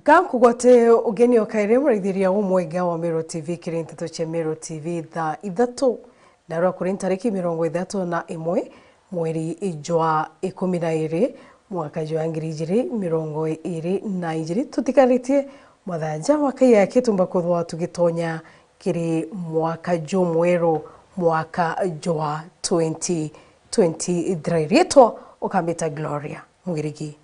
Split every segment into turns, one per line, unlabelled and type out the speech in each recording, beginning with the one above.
Kugote ugeni okaire murithiria umwega wa Meru Tv kirinteto cha Meru TV tha ithatu narwa kuri tariki 31 mweri ijwa 12 mwaka jwa 2022 tutikaritie mathanja wakaya kitumba kuthwa tugitonya kiri mwaka jumwero mwaka jwa 2023 rieto ukambita Gloria Mugirigi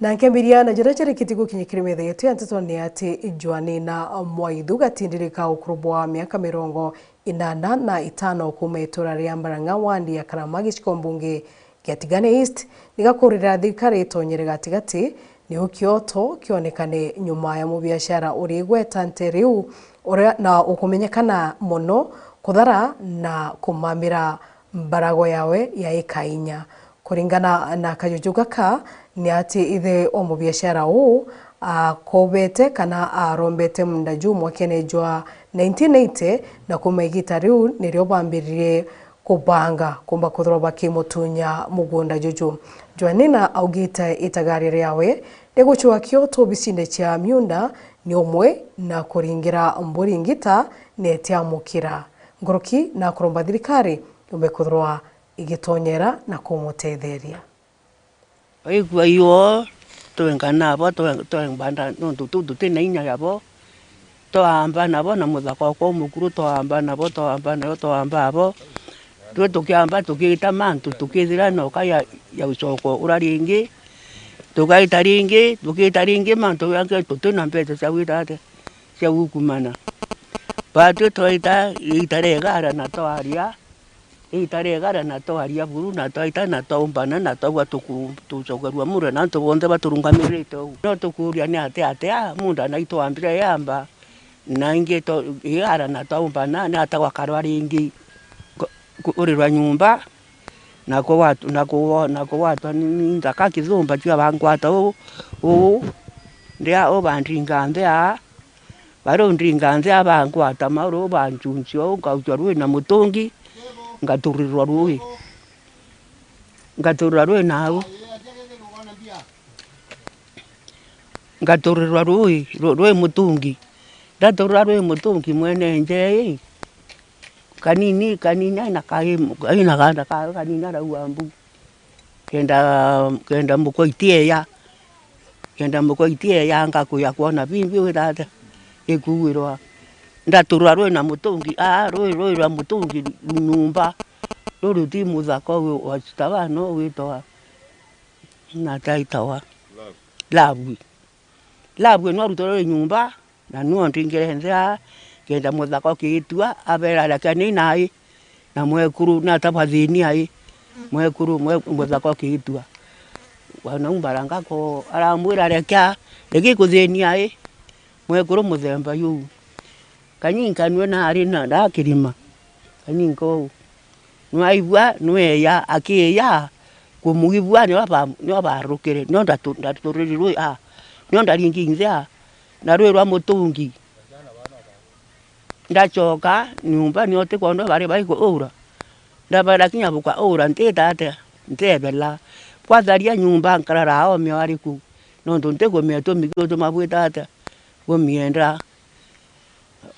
na nkembiria na njira chere kitigo kinyikiri metha yetu yantetwo ni ati Joani na Mwaithu gatindirika ukurubwa miaka 85 kuma itura ria Mbarang'a wandi ya Karamagi Chikombunge Gatigane East nigakurira thikari tonyere gatigati ni ukioto kionekane nyuma ya mubiashara uri gweta nteriu na ukumenyekana muno kuthara na kumamira mbarago yawe ya ikainya kuringana na kajujuga ka ni ati ithe o mubiashara u akobete kana arombete mndaju mwakene jwa 1980 na kumaigita riu nirio bambiririe kubanga kumba kuthroba kimutunya mugunda juju Joanina augita itagari riawe neguchwa kioto bisinde cha miunda ni omwe na kuringira mburi ngita netiamukira ngoroki na kuromba thirikari umekuthroa igitonyera na kumutetheria
Aigua iyo tuengana abo tuembanda nundu tena inya yabo toamba nabo na muthako kwa mukuru toamba nabo abo tukiamba tukita mantu tukithira no kaya ya ucoko uraringi tukaita ringi mantu yange tutuna mpete cia witate cia gukumana batu toita itaregara na toaria itaregara na toaria buru na toita na tombana na towa tucogerwa mure na tubonde baturungamirite no tukuria ni ate munda na itoambire yamba na inge to igara na tombana na atagwa karwari ingi kurirwa nyumba na ko watu ni ndaka kizumba cia bangwata o ndia o bandringandea barondringanze abangwata mauro banjuncio ngaujarwe na mutungi ngaturirwa rui mutungi ndaturira rui mutungi mwene nje kanini na kaina ganda kanina ra uambu kenda mukoitie ya ngakuya kuona bimbi witata ikuwirwa ndaturira rui na mutungi rui rwa mutungi nyumba ruri ti muthako wa chitabano witoa na taitawa labwi no rutoro nyumba na no ndingerenza kenda muthako kiitua abera lakini nai na mwekuru na tabathini ai mwekuru muthako kiitua wana umbaranga ko aramwira rekya egikuthini ai mwekuru muthemba yu kanyinkanwe na ari na ndakirima kanyinko nwaigwa nweya akiya kumugibwa ni abarukire no ndaturirwe no ndaringinza na rwerwa mutungi ndachoka nyumba ni ote kondo bari baiko ora ndabara kinyabuka ora ntetate ntebela kwatharia nyumba nkarara o miwariku no ndego mieto migoto mabwetata wo mienda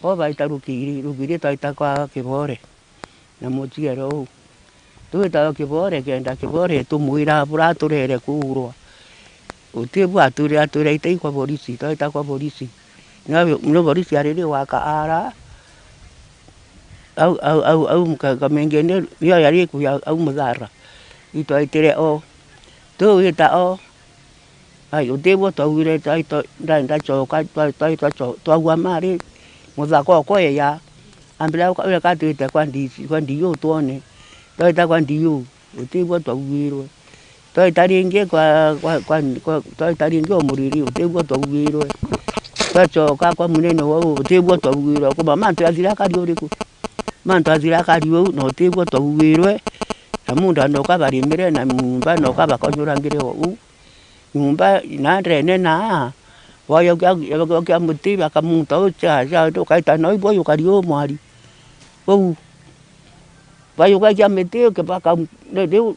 oba itarukiri taita kwa kibore na mutiero tuita kibore kenda kibore tumuira bura turere kurwa utibu ature ite kwa polisi taita kwa polisi no polisi arire waka ara au mkamengene yo yari ku au mudara ito itere o tuita o ai utibu tawire taito ndanda choka taito twa mari muthako ko ya ambira ka tuita kwa ndiyo tuone toita kwa ndiyo utibu twawirwe toita ringi kwa toita ringi omuriri utibu twawirwe twachoka kwa munene wao utibu twawirwe kwa mantu athira kariuriku mantu athira kariu no utibu twawirwe na munda no kabarimire na nyumba no kabakonyurangire u nyumba inandrene na wayo kya mutiba kamunta ucha to kaita no ibo kariu mwari vayo kya meteo ke baka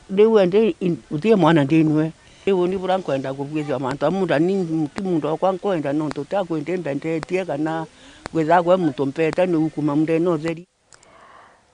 de wende utie mwana ndinwe Ewo ni bura kwenda kubweza mantu amunda ni kimundo kwa kwenda no tota kwende mbende tie kana gweza kwa mtu mpeta ni hukuma mde no theri.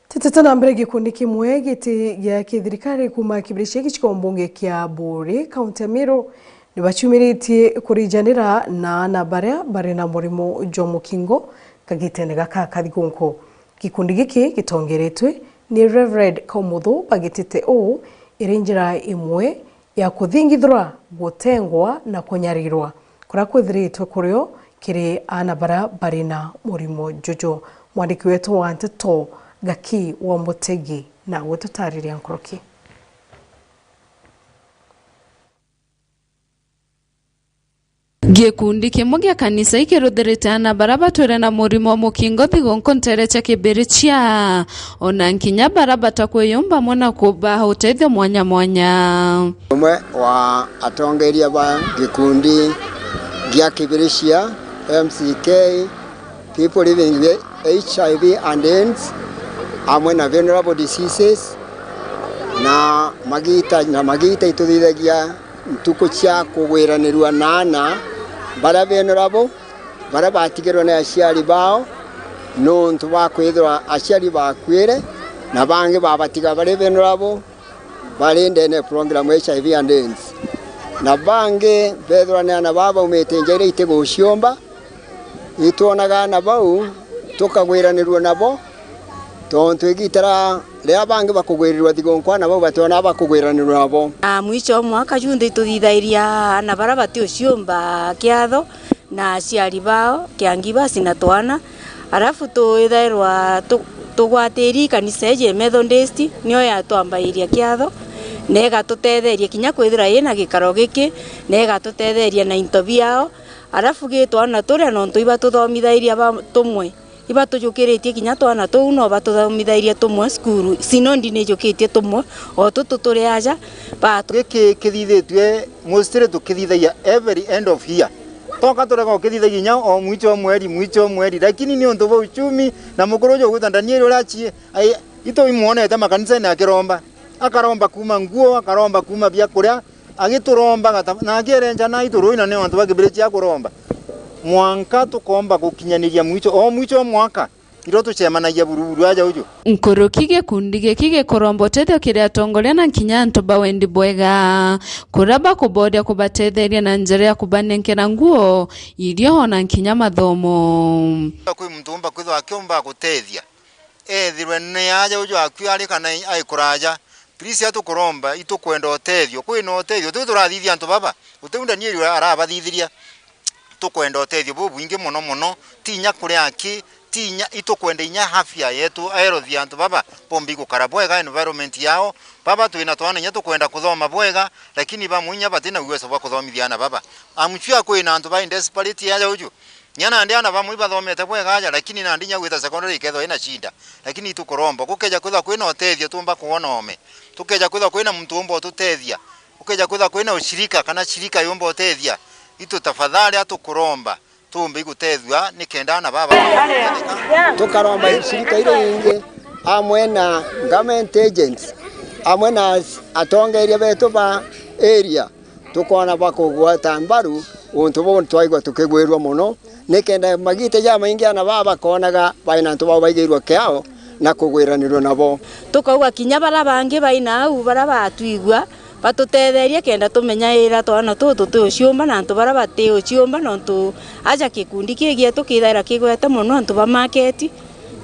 Tetana mbere gikundi kimwe giti gya kithirikari kuma kibirishie gikombunge kya Buri kaunti ya Meru ni bachumiritie kurijanira na baria bari na murimo jomukingo kagitene gaka kathigunko. Gikundi giki gitongeretwe ni Reverend Komuthu bagitite o irinjira imwe ya kuthingithura gutengwa na kunyarirwa kura kwithiritwe kurio kiri anabara bari na murimo jojo. Mwandiki wetu wa Nteto Gaki wa Mutegi na gututariria nkoroki.
Gikundi kimwe gya kanisa ikiruthiritana baraba twire na murimo mukingo thigonko ntere cha kibirichia ona nkinya baraba takwiyumba mona kuba utethio mwanya mwanya.
Umwe wa atongeria ba gikundi gya kibirichia MCK people living with HIV and AIDS amwe na venerable diseases na magita ituthiithagia ntuko cia kugwiranirwa nana bara venerable bara batigirwo na aciari bao no ntu bakwithwa aciari bakwire na bangi babatiga bare venerable bari ndene program HIV and AIDS na bangi bethwa na baba umete njere itego ciomba ituonaga na bau tukagwiranirwa nabo tontu igitara ria bangi bakugwirirwa thigonkwa nabo batona bakugwiranirwa nabo.
Mwicho mwaka junde tuthithairia na bara batio ciomba kiatho na aciari bao kiangiba sina twana arafu tuithairwa tugwatiri kanisa ye Methodist nio ya twambairia kiatho nega tutetheria kinya kwithira ina gikaro giki nega tutetheria na interview yao arafu gitwana turia no tuiba tuthomithairia ba tumwe iba tujukiritie kinya twana tu no batuthomithairia tumwe skuru sinondi ne jukitie tumwe o tuturi aja ba
giki kithithitwe mostly tukithithaia every end of year toka turega ukithithaia nya o mwicho mweri lakini ni onto uchumi na mukorojo gwita Daniel urachi ito imuonete makanisa na kiromba akaromba kuma nguo akaromba kuma bya kuria agituromba na agerenja na ituruina ne onto bagibirichi akuromba mwanka tukomba gukinyaniria mwicho mwaka iro tucemanagia bururu aja uju
nkoroki gikundi giki gikorombotethe kiria tongoria na nkinya ntu bawendi bwega kuraba kubodia kubatetheria na njira ya kubanenkera nguo irio ona nkinya mathomo
kwi mtumba kwitho akiomba gutethia ethirwe ne aja uju akwiari kana aikuraja please atukuromba itukwenda utethio kwina utethio tuturathithia ntu baba uteunda nieri arabathithiria tukwenda utethio bubwingi muno tinya kuri aki tinya itukwenda inya afya yetu aerothi antu baba pombi gukara bwega environment yao baba twina twana nya tukwenda kuthoma bwega lakini bamunya batina uwezo wa kuthomithiana baba amchua kwina antu ba desperate yaja uju nyana ndiana bamu bathomete bwega aja lakini na ndinya gwita secondary ketho ina shida lakini tukuromba gukeja kwitha kwina utethio tumba kuona ome tukeja kwitha kwina mtumbo tutethia ukeja kwitha kwina ushirika kana shirika yomba utethia itu tafadhali atukuromba tumbi gutethwa nikenda baba
tukaromba shirika ile inge amwe na government agents amwe na atongeria betu ba area tukona bakugwata mbaru untu bo twaigwa tukigwirwa muno nikenda magite ja maingi ana baba konaga baina ntu baba igirwa kiao na kugwiranirwa nabo
tukauga kinya bara bangi baina au bara batuigwa batutetheria kenda tumenyaira twana tutu ciumba na ntu bara bateo ciumba no ntu aja kikundi kigia tukithaira kigwete muno ntu ba market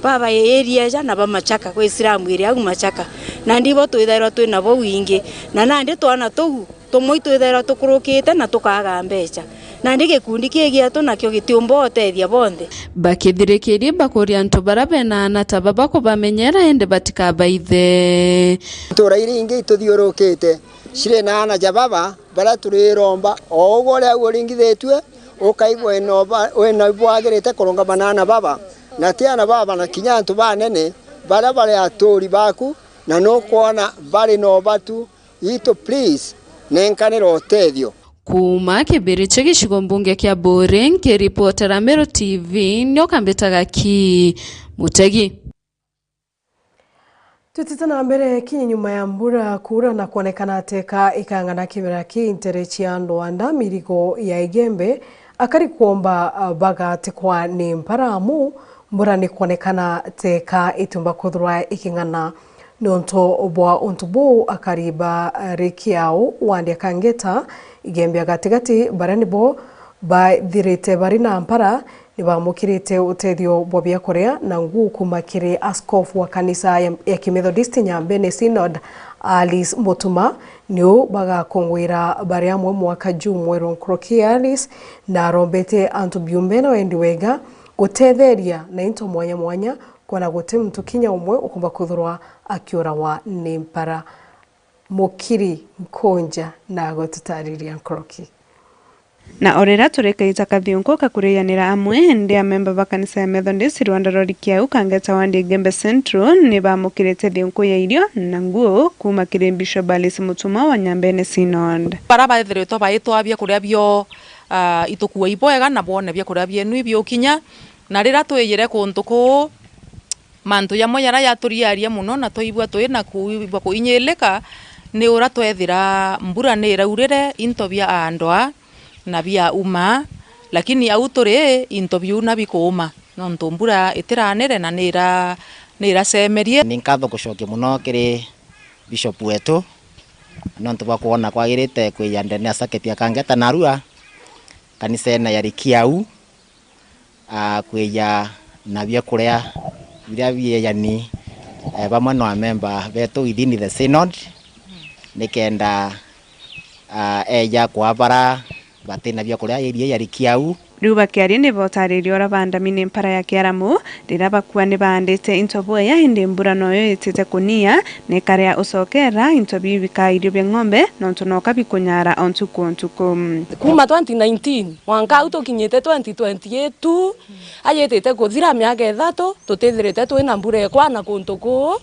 baba area ja na ba machaka kwa Islamu area au machaka na ndibo twithaira twina bo wingi na nandi twana tu tumwe twithaira tukurukite na tukaga mbeca na ndike kundi kigia tu nakyo gitiumbo otethia bonthe
bakithirikirie bakuria ntu bara bena na tababa kubamenyera ende batikabaithe
turairi ingi tuthiurukite shire na ana jababa bara turiromba o gore uringithetwe ukaigwa eno bwagirite kuronga banana baba na tiana baba na kinyantu banene bara bare atori baku na no kuona bari no batu ito please nenkanira utethio
kuma kibiriche gicigo mbunge kia Buri nkiripotera Meru TV nyo kambetaga ki Mutegi.
Tutitana mbere kinyi nyuma ya mbura kura na kuonekana teka ikangana kimera ki interechi ya Rwanda mirigo ya igembe akari kuomba bagati kwa ni mparamu mbura ni kuonekana teka itumba kudhura ikingana nonto obwa untubu akariba rikiao wandi akangeta igembe gatigati baranibo ba direte barina mpara nibamukirite uteithio bobia korea na nguu kumakiri askofu wa kanisa ya Kimethodist Nyambene Synod Alice Motuma niu bagakongwira bari amwe mwaka jumwe Nkroki Alice na rombete antu biumbeno endiwega gutetheria na into mwanya mwanya kwana gute mtu kinya umwe ukumba kuthurwa akiura wa nempara mukiri mkonja na gotutariria Nkroki.
Na orera turekaita kathionko kakuriyanira amwe ndi amemba ba kanisa ya Methodist Rwanda rorikia kangeta wandi Gembe Central ni bamukirete thionko ya irio na nguo kuma kire Bishop Alice Mutuma wa Nyambene Synod.
Baraba ethiretwo baitwa bia kuria bio itukua iboega na bone bia kuria bia nui bio kinya na rira tweyire kuntuku mantu yamo yara yaturiaria muno na toibwa twina kuibwa kuinyeleka ni ura twethira mbura ni raurire into bia andoa na bia uma lakini autore interview na bikoma nonto mbura itiranere na nira semerie
ninkatho gucokia muno kiri bishop wetu nonto bwa kuona kwagirite kwiyandenia saketia kangeta narua kanisa na yarikiau kwiya na bia kuria bia yani bamwe no member betu within the synod nikenda eja kwa bara batena bia kuria iria yarikiau
ruba kiari ni botaririo ora bandamini mpara ya kiaramu rira bakwa ni bandite intobo ya inde mbura noyo itete kunia ne karia usokera intobi bikairio bya ng'ombe nonto noka bikunyara ontuku
kuma 2019 mwaka utokinyete 2028 ayetete kuthira miaka 3 tutethirete twina mbura ekwana kuntuku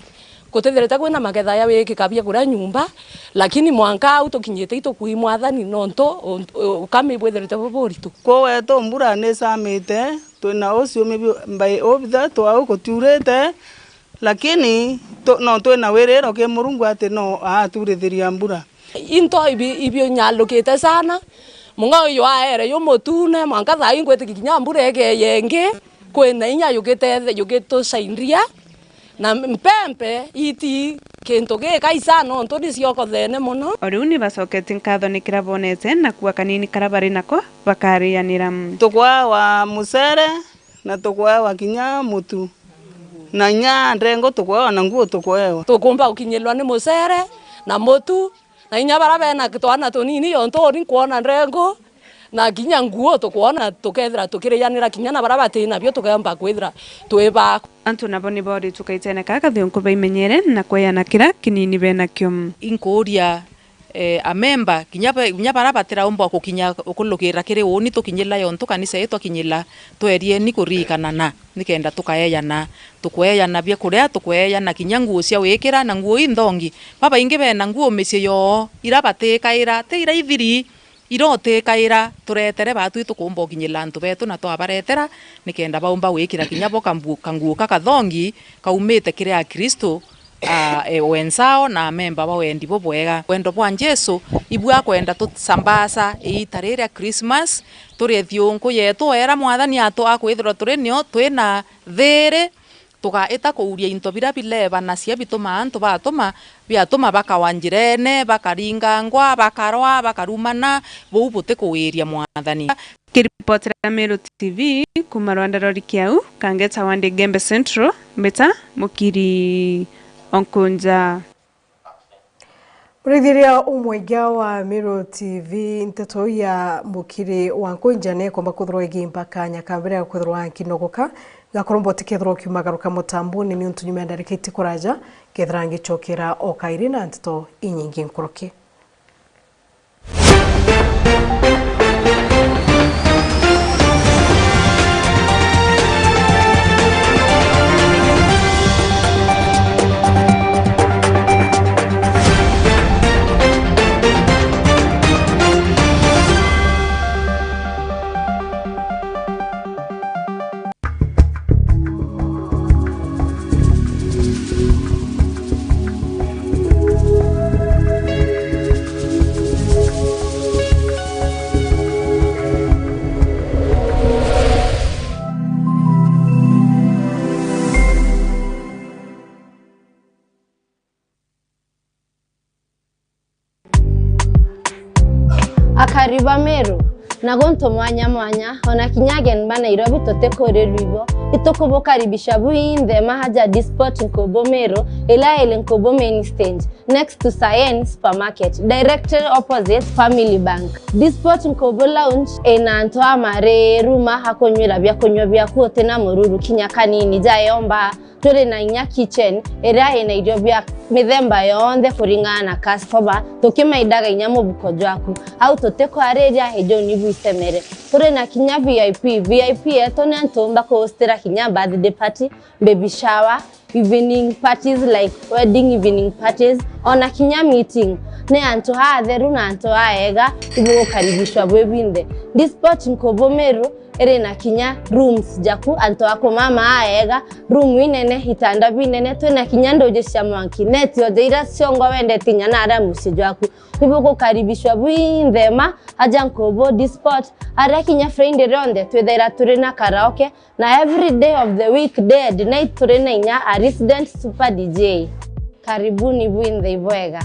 kutethirete kwina magetha ya wiki kabia kura nyumba lakini mwanka utokinyete itukui mwathani nonto kamibwetherete boboritu
kowe to mbura ne samite twina ucio mbai obitha twa gutiurete lakini no twina wiriro ke murungu ati no aturithiria mbura
into ibio nyalukite sana munga yo aere yo motune mwanka tha ingwete kinya mbura ege yenge kwena inya yugito saindria na mpempe iti kento ge kaisano ntoni sioko thene muno
oriuni basokete nkatho nikira bonete na kuwa kanini karabari nako bakarianira
tukwa wa musere na tukwa wa kinya mutu na nya ndengo tukwa na nguo tukwa
tukumba ukinyelwa ni musere na mutu na inya barabe na kitwana tonini yonto ori kuona ndengo na kinya nguo tukuona tukethira tukirianira kinya na barabati na byo tukamba kwithira tweba
antu naboni body tukaitene kaka thionko baimenyere na kweyana kira kinini bena kyom
inkuria amemba kinya barabatira umba kukinya ukulukira kiri uni tukinyila yonto kanisa yetu kinyila twerie ni kurikana na nikenda tukayeyana tukweyana bya kuria tukweyana kinya nguo cia wikira na nguo indongi baba ingi bena nguo micie yo irabateka ira te ira ithiri irote kaira turetere batu tukumba kinyila antu betu na twabaretera nikenda baumba wikira kinya bo kanguo kakathongi kaumite kiria Kristo wenzao na memba ba wendi bo bwega wendo bwa Jesu ibwa kwenda tutsambasa itarira Christmas turi thionko yetu era mwathani atu akwithira turi nio twina there tuga eta kuuria into bira bileba na cia bituma antu batuma biatuma bakawanjirene bakaringangwa bakarwa bakarumana bo bute kuwiria mwathani
kiripotera Meru TV kuma Rwanda rorikiau kangeta wandi Gembe Central mbeta mukiri onkunja
Mrithiria umwega wa Meru TV nteto ya mukiri wankunja ne komba kuthirwa mpaka nyakambere ya kuthirwa kinogoka gakorombo tikethro kiumagaruka mutambuni ni untu nyumenda rikiti kuraja kethra ngichokera okairi na nteto inyingi nkoroke.
akariba Meru nagonto mwanya ona kinyagen ba Nairobi totekore ribo itokobo karibisha buinde mahaja disport nkobo Meru ela ele nkobo main stage next to Science supermarket directly opposite Family Bank. Disport nkobo lounge enanto amare ruma hakonywera bya kote na mururu kinyakanini jayomba tore na inya kitchen era ena idobya mithemba yonde kuringana customer tokimaidaga inya mubuko jwaku au toteko areria hejo nibu isemere tore na kinya VIP etone ntomba ko hostera kinya birthday party, baby shower, evening parties like wedding evening parties, ona kinya meeting ne anto hatheru na anto aega ibugo karibishwa bwebinde. Disport nkobo Meru ere na kinya rooms jaku anto ako mama aega room inene hitanda binene to na kinya ndoje cia mwanki net yo deira ciongo wende tinya na ara musijwaku ibugo karibishwa bwindema aja nkobo Disport ara kinya friend ronde twethera turi na karaoke na every day of the week day and night turi na inya a resident super DJ. Karibuni bwinde ibwega.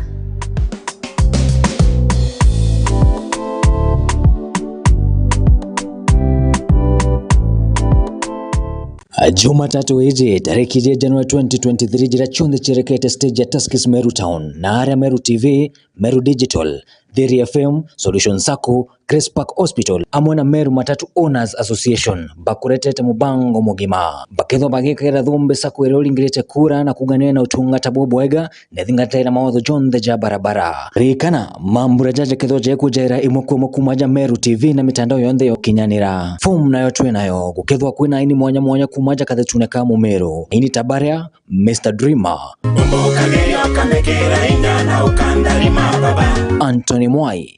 Jumatatu ije tariki ya Januari 2023 jira chunde chirekete stage ya Tuskys Meru Town na area Meru TV, Meru Digital, Dhiri FM, Solution Sacco, Grace Park Hospital, amona Meru Matatu Owners Association, bakuretete mubango mugima. Baketho bagekera dhumbe sako erolingirete kura na kuganena utungata bobwega, nethingatera mawadho jonde ja barabara. Rikana, mambura jaja ketho jeku jaira imokumaja Meru TV na mitandao yonde yo kinyanira. Form na yotwe nayo, kukethwa kwina ini mwanya kumaja kathechuneka mu Meru. Ini tabaria, Mr. Dreamer. Anthony Mwai.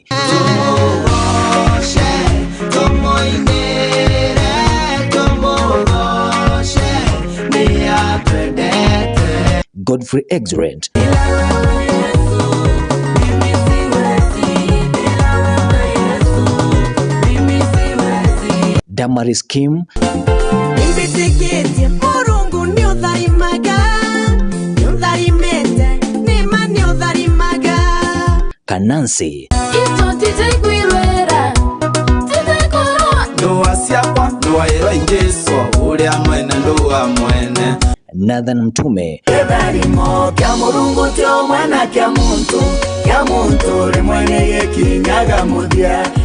Godfrey Exrent. Damaris Kim. Kanansi. Nathan Mtume.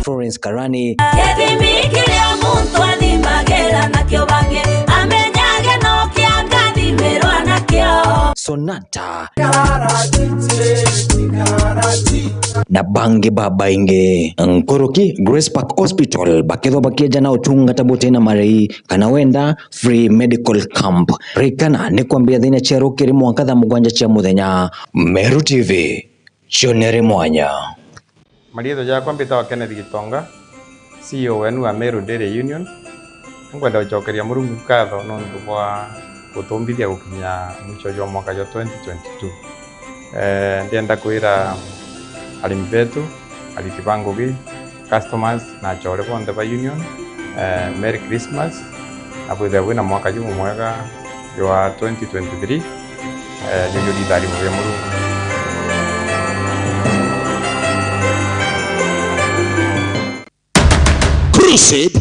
Florence Karani. Sonata. Na bange baba inge nkoroki Grace Park Hospital baketho bakeja na utunga tabote na marei kanawenda free medical camp rikana ni kwambia thina chero kiri mwakatha mugwanja cha muthenya. Meru TV chionere mwanya.
Marietho yakwa mbitawa Kenneth Gitonga, CEO wenu wa Meru Dairy Union. Ngwenda uchokeria Murungu ngatho nondu bwa gutumbithia gukinya mwicho jwa mwaka jwa 2022. Ndienda kwira arimi betu ariti bangugi customers na chore bonde ba union Merry Christmas abwithe wina mwaka jumu mwega jwa 2023 ndio lidari mwe Murungu.
Crusade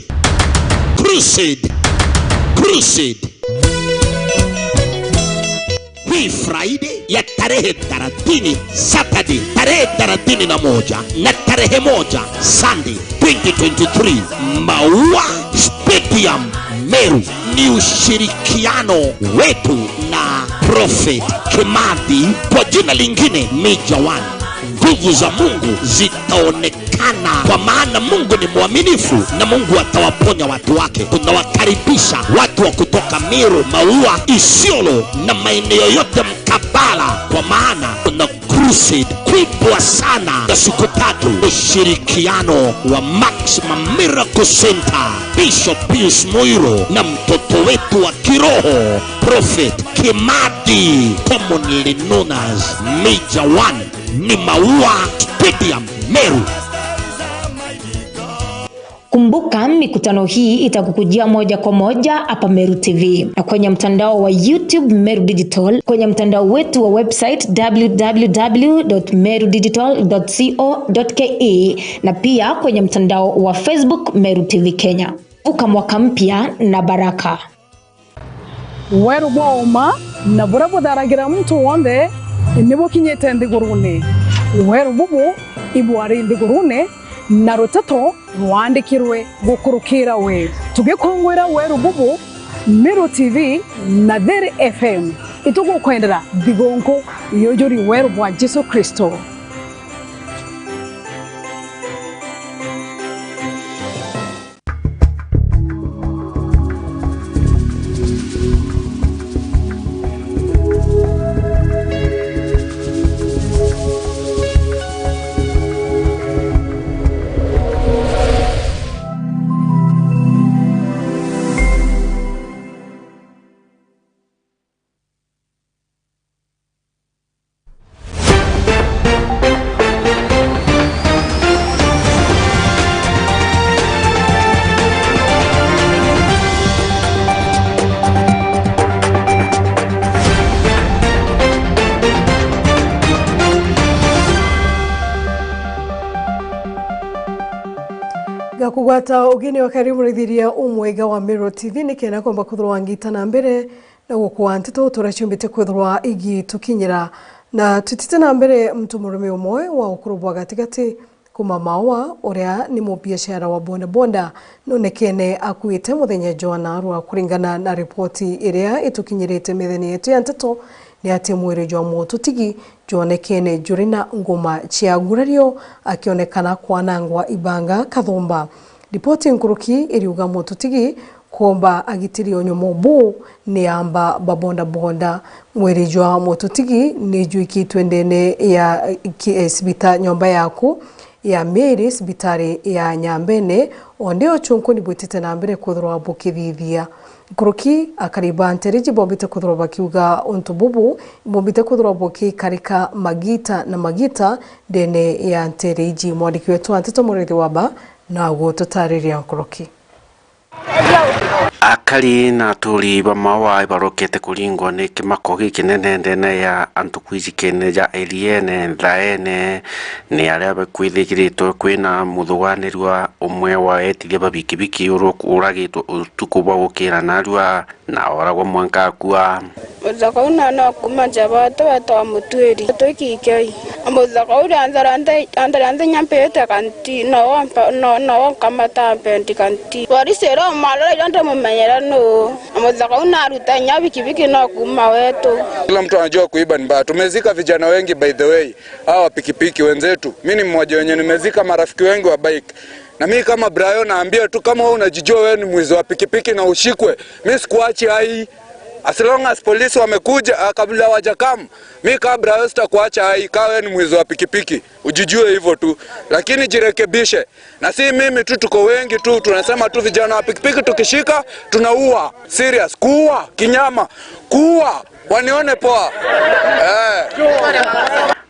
hii Friday ya tarehe 30, Saturday tarehe 31 na tarehe 1 Sunday 2023 Maua Stadium Meru ni ushirikiano wetu na Prophet Kimathi, kwa jina lingine Major One. Nguvu za Mungu zitaonekana kwa maana Mungu ni mwaminifu na Mungu atawaponya watu wake. Tunawakaribisha watu wa kutoka Meru, Maua, Isiolo na maeneo yote mkabala, kwa maana kuna crusade kubwa sana ya siku 3, ushirikiano wa Maximum Miracle Center, Bishop Pius Moiro na mtoto wetu wa kiroho Prophet Kimathi, commonly known as Major One. Ni Maua Stadium Meru.
Kumbuka mikutano hii itakukujia moja kwa moja hapa Meru TV na kwenye mtandao wa YouTube Meru Digital, kwenye mtandao wetu wa website www.merudigital.co.ke na pia kwenye mtandao wa Facebook Meru TV Kenya. Vuka mwaka mpya na baraka.
Weru boma na burabu daragira mtu wonde nibo kinyete ndigurune. Weru bubu ibwari ndigurune na rotato rwandikirwe gukurukira we. Tugikongwera weru bubu Meru TV na Dere FM. Itugu kwendera digonko yojuri weru bwa Jesu Kristo. Gakugwata ugeni wa karibu rithiria umwega wa Meru TV nikena kwamba kuthurwa ngitana mbere na gukwa ntito turachumbite kuthurwa igi tukinyira na tutite na mbere mtu murume umwe wa ukurubwa gatigati kuma mawa uria ni mubiashara wa bonda bonda nonekene akuite muthenya Joana rwa kuringana na ripoti iria itukinyirite mitheni yetu ya ntito ni ati mwiri jwa mututigi jonekene jurina ngoma chia gurario akionekana kwanangwa ibanga kathomba. Ripoti nkuruki iriuga mututigi komba agitirio nyomo bu ni amba babonda bonda. Mwiri jwa mututigi ni juikitwe ndene ya sibita nyomba yaku ya Meri sibitari ya Nyambene ondeo chunku ni bwitite na mbere kuthurwa bukithithia. Kuruki akariba nteriji bombite kuthurwa bakiuga ontububu bombite kuthurwa boki karika magita na magita dene ya nteriji mwandiki wetu Antito Murithi waba na gututariria kuruki.
Akari na turi bamawa ibarokete kuringwa ni kimako gikinene ndene ya antukwijikene ja eliene ndaene ni aria bakwithigiritwe kwina muthuganirwa umwe wa etiria babikibiki uragitwe utuku bwa gukira narua na oragwa mwanka kwa
muzakauna na kumanja bato wa mutweri tukikei muzakauna andarande nyampete kanti no kamata penti kanti warisero malala yanda mumenyera no muzakauna arutanya bikibiki na kuma wetu.
Kila mtu anajua kuiba ni mbaya. Tumezika vijana wengi by the way, hawa pikipiki wenzetu. Mimi ni mmoja wenye nimezika marafiki wengi wa bike. Na mimi kama Brian naambia tu kama wewe unajijua wewe ni mwizi wa pikipiki na ushikwe, mimi sikuachi hai. As long as polisi wamekuja kabla wajakam, mimi kama Brian sitakuacha hai. Kama wewe ni mwizi wa pikipiki, ujijue hivyo tu. Lakini jirekebishe. Na si mimi tu, tuko wengi tu, tunasema tu vijana wa pikipiki tukishika tunaua. Serious, kuua kinyama, kuua wanione poa.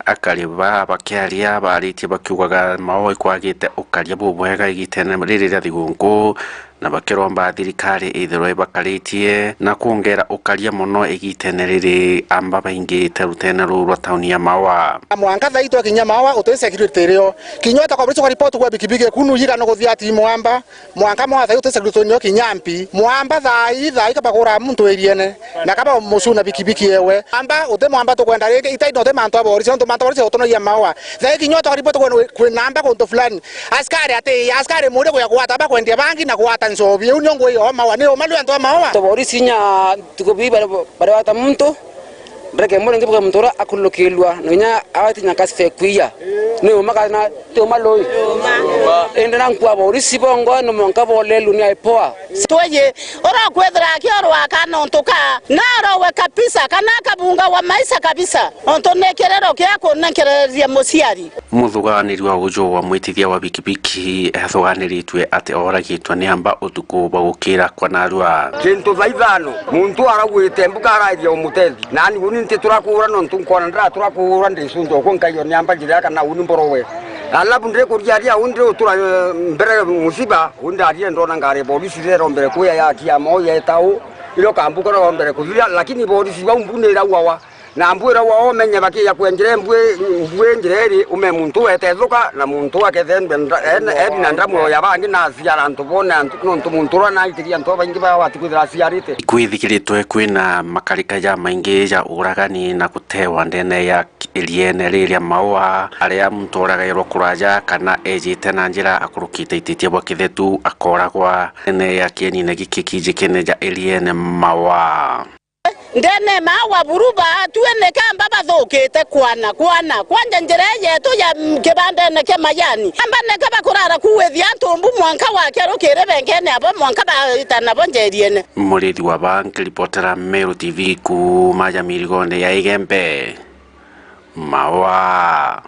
Akari bakiaria bariti bakiugaga maoi kwagite ukaria bubwega igitene ririria thigungu na bakiromba thirikari ithirwe bakaritie na kuongera ukaria muno igitene riri amba baingi terutene rurwa tauni ya mawa
mwanka thaitwa kinya mawa utese kiruterio kinyweta kwa kwa report kwa bikibige kunu yira no guthia ti mwamba mwanka mwa thaitwa utese kirutonyo kinyampi mwamba thai kabagura muntu eriene na kaba musuna bikibiki yewe amba ute mwamba to kwenda rege itai no te manto abori sonto manto abori otono ya mawa thai kinyweta kwa report kwa namba konto fulani askari mure kwa kwata ba kwendea bangi na kwata nsobi unyongo yo mawa ne malu anto mawa
to bori sinya tukobi bara mtu breke mbona ngibuka mtora akulokilwa nonya awati nyakasfe kuya ne umakana to maloi endana nkwa bori sibongo no monka bolelu ni aipoa
toye ora kwedra kiorwa kana ontoka naro we kabisa kana kabunga wa maisha kabisa ontone kerero kyako nankereria mosiari
muthuganiri wa gujo wa mwitithia wa bikibiki athuganiritwe ati oragitwa ni amba utuku bagukira kwa narua
kintu thaithano muntu aragwite mbuga araithia umutethi nani uni nti turakura no ntunkona ndra turakura ndisunjo konkayo ni amba jira kana uni mborowe alafu ndire kuriaria undire utura mbere musiba undarie ndona ngare polisi rero mbere kuya ya kia moya etau ilo kambuka ro mbere kuthia lakini polisi wa mbunira wawa na mbwira wao menye bakia kwenjire mbwe njireri ume muntu wetethuka na muntu akethembe ebi na ndamu ya bangi na ciara ntubona ntu muntu ra na itiria ntu bangi ba watikuthira ciarite
kwithikiritwe kwina makarika ya maingi ya uragani na gutewa ndene ya eliene riria maua aria muntu uragairwo kuraja kana ejite na njira akurukite ititie bwa kithetu akoragwa ndene ya kienine gikiki jikeneja eliene maua
ndene mawa buruba tuene kamba bathukite kwana kwanja njira yetu ya kibanda ne kemayani amba ne kaba kurara kuwethia ntumbu mwanka wake rukire bengene abo mwanka baitana bonjeriene
murithi wa bank reportera Meru TV ku majamirigonde ya igembe mawa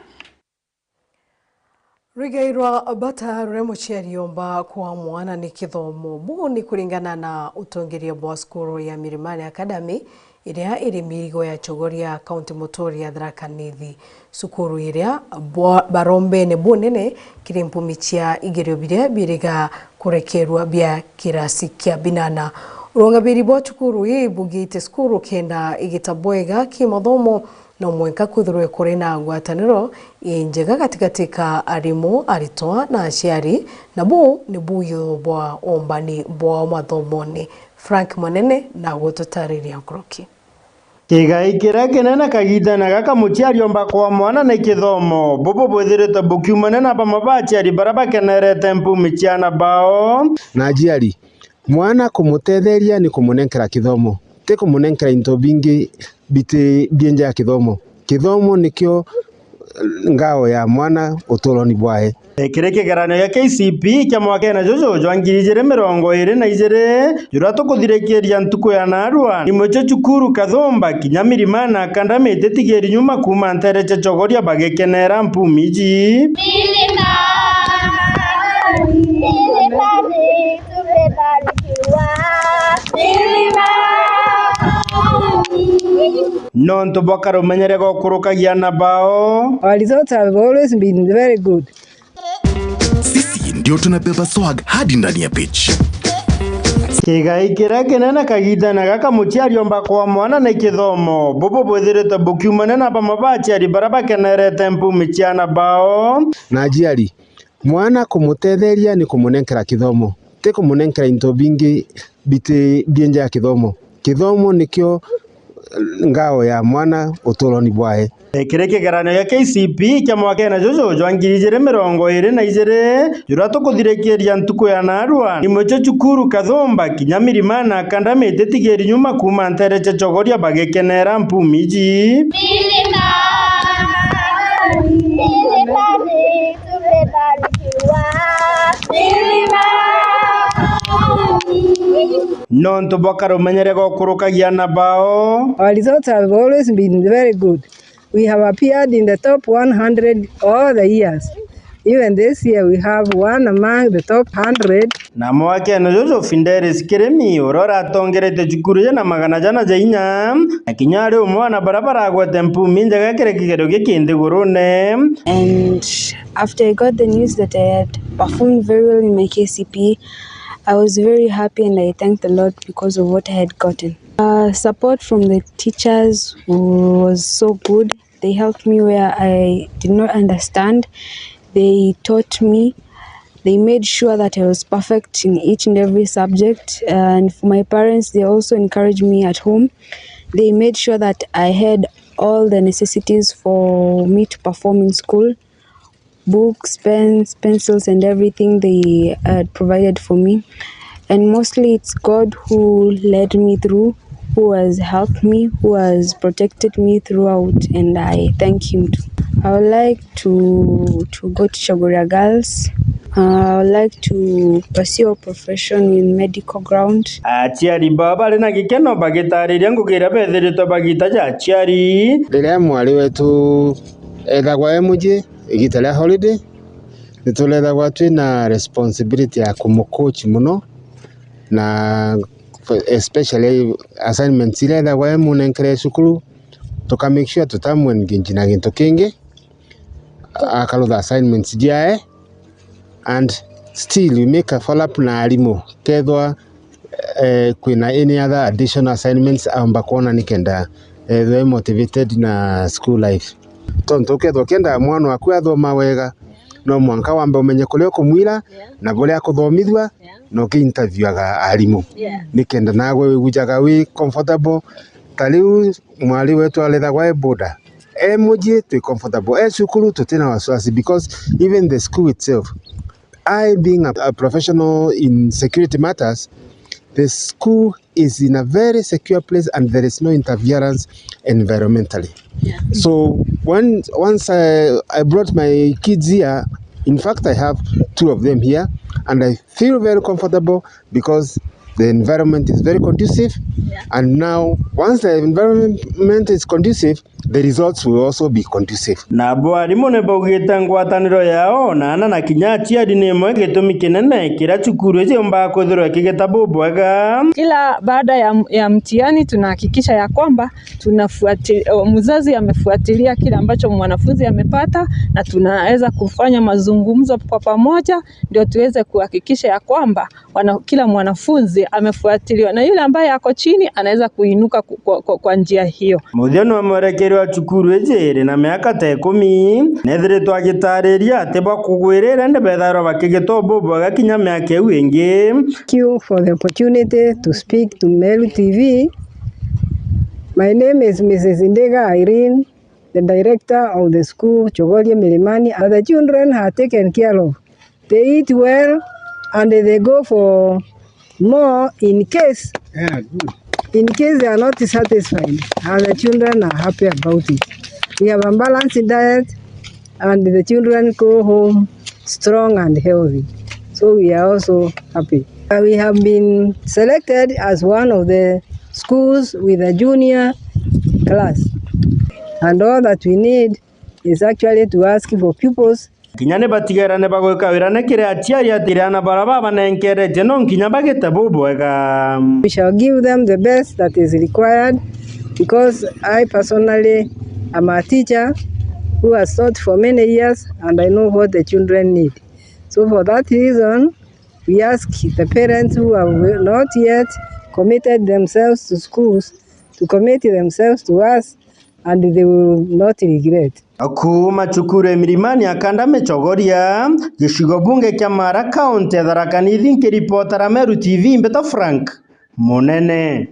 Rigairwa bata remo chiariomba kwa mwana ni kithomo bu ni kuringana na utongeria bwa skuru ya Mirimani Academy iria iri mirigo ya chogoria county motori ya Tharaka Nithi sukuru iria barombe ne bunene kirimpumichia igerio biriga kurekerwa bia kirasi kia binana uronga biribo chukuru hii bugite skuru kenda igitabwega kimothomo na mwenka kuthurwe kuri na ngwataniro injega gatigati ka arimu aritoa na aciari na bu ni buyo bwa ombani bwa mathomoni Frank Monene na gututariria nkroki
Kigai kira kinene kagitana gaka muciari omba kwa mwana na kithomo bobo bwethirite bukiumane na bamabaciari baraba kenerete mpumichiana bao
na aciari mwana kumutetheria ni kumunenkera kithomo te kumunenkera into bingi biti bienja ya kithomo nikio ngao ya mwana utoloni bwae
kire kigarano ya KCP kya mwaka na jojo jwangirije 22 jura tukuthirekeria ntuko ya narua imocho chukuru kathomba kinyamirimana Academy tetigeri nyuma kuma ntereche chogoria bagekenera mpumiji Nonto bokaro menyere gokurukagia na bao.
Our results have always been very good.
Sisi ndio tunabeba swag hadi ndani ya pitch.
Kigai kira kinene kagitana gaka muciari omba kwa mwana na kithomo bobo bwethirite bukiumane na bamabaciari baraba kenerete mpumichiana bao
na aciari mwana kumutetheria ni kumunenkera kithomo te kumunenkera into bingi biti bienja ya kithomo nikio ngao ya mwana utoloni bwae
kire kigarano ya KCP kya mwaka na jojo jwangirije 22 jura tukuthirekeria ntuko ya narua imocho chukuru kathomba kinyamirimana Academy tetigeri nyuma kuma ntereche chogoria bagekenera mpumiji Nonto bokaro menyere gokurukagia na bao.
Our results have always been very good. We have appeared in the top 100 all the years. Even this year we have one among the top 100.
Na mwaka na jojo findere sikiremi urora tongerete chukuru ya na magana jana jainya na kinyare umwana barabara agwete mpuminja gakire kigero gikinde gurune.
And after I got the news that I had performed very well in my KCP, I was very happy and I thanked the Lord because of what I had gotten. Support from the teachers was so good. They helped me where I did not understand. They taught me. They made sure that I was perfect in each and every subject. And for my parents, they also encouraged me at home. They made sure that I had all the necessities for me to perform in school. Books, pens, pencils, and everything they provided for me. And mostly it's God who led me through, who has helped me, who has protected me throughout, and I thank him too. I would like to go to Chogoria Girls. I would like to pursue a profession in medical ground.
Aciari baba rina gikeno bagitariria ngugira bethirito bagita ja aciari
rira mwari wetu ethagwa emuji igitara holiday nitulethagwa twina responsibility ya kumucoach muno na especially assignments irethagwa emunenkere cukuru tuka make sure tutamwengage na gintu kingi akalutha assignments jae, and still we make a follow up na alimu kethwa kwina any other additional assignments amba kuona nikenda they motivated na school life. Tonto kethwa kenda mwana waku athoma wega no mwanka wambe umenye kuria kumwira na buria kuthomithwa no ki interviewaga alimu nikenda nawe wigujaga wi comfortable. Taliu mwali wetu alethagwa boda mujie to comfortable sukuru tutina wasiwasi, because even the school itself, I being a professional in security matters, the school is in a very secure place and there is no interference environmentally. So once I brought my kids here, in fact I have 2 of them here, and I feel very comfortable because the environment is very conducive, and now once the environment is conducive, the results will also be conducive.
Na bwarimu ne bogeta ngwataniro yao na kinyati adi ne mwe gitumi kinene kira cukuru je mba kuthiro kigetabu bwega.
Kila baada ya mtihani tunahakikisha ya kwamba mzazi amefuatilia kile ambacho mwanafunzi amepata, na tunaweza kufanya mazungumzo kwa pamoja ndio tuweze kuhakikisha ya kwamba kila mwanafunzi amefuatiliwa, na yule ambaye ako chini anaweza kuinuka kwa njia hiyo.
Muthiano wa mwerekeri wa cukuru ejere na miaka ta 10 nethire twagitariria ateba kugwirira nde betharo bakigetobo bwaga kinya miaka eu ingi.
Thank you for the opportunity to speak to Meru TV. My name is Mrs. Indega Irene, the director of the school Chogoria Milimani. The children are taken care of. They eat well and they go for more in case they are not satisfied, and the children are happy about it. We have a balanced diet and the children go home strong and healthy. So we are also happy. We have been selected as one of the schools with a junior class, and all that we need is actually to ask for pupils.
Kinyane batigera ne bagweka wirane kire atiari atirana barababa na enkere jeno kinya bagete bubwega.
We shall give them the best that is required, because I personally am a teacher who has taught for many years and I know what the children need. So for that reason, we ask the parents who have not yet committed themselves to schools to commit themselves to us, and they will not regret.
Kuma cukuru Milimani akanda mechogoria gishigo bunge kya Mara County Tharaka Nithi nkiripota Meru TV Mbeto Frank Munene.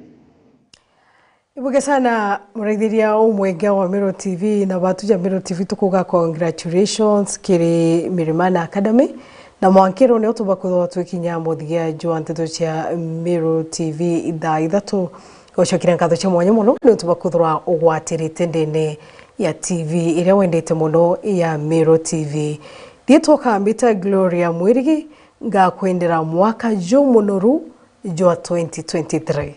Ibuke sana muraithiria umwenge wa Meru TV na batu ja Meru TV tukuga congratulations kiri Milimani Academy na mwankiro ne utubakuthwa twikinya muthigia jo anteto cia Meru TV ithatu gochokira nkatho cia mwanya muno ne utubakuthwa ugwatirite ndene ya TV iria wendete muno ya Meru TV. Thietoka mbita Gloria Mwirigi ngakwendera mwaka jo munoru jo 2023.